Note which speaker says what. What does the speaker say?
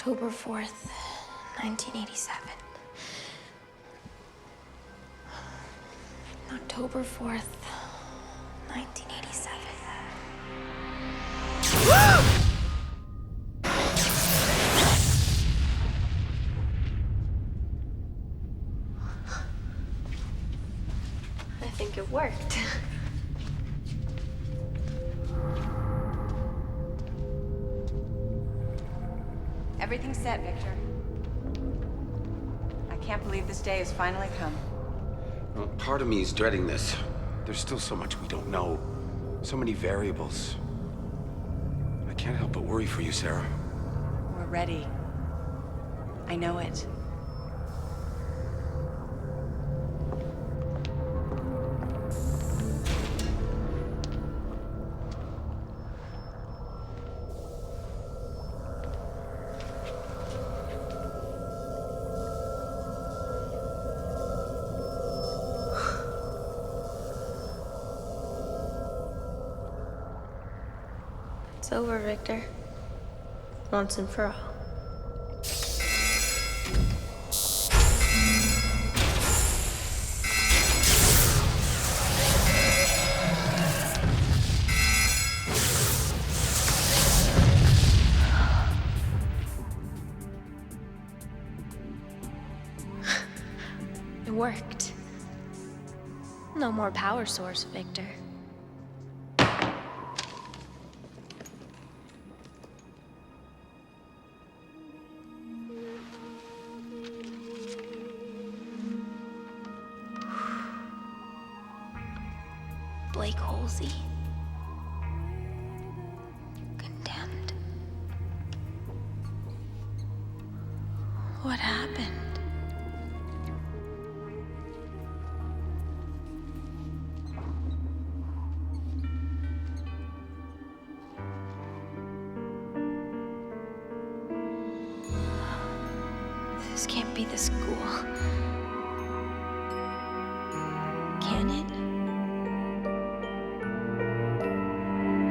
Speaker 1: October 4th, 1987. October 4th, 1987. I think it worked.
Speaker 2: Everything's set, Victor. I can't believe this day has finally come.
Speaker 3: Well, part of me is dreading this. There's still so much we don't know. So many variables. I can't help but worry for you, Sarah.
Speaker 2: We're ready. I know it.
Speaker 1: It's over, Victor. Once and for all. It worked. No more power source, Victor. Blake Halsey. Condemned. What happened? This can't be the school.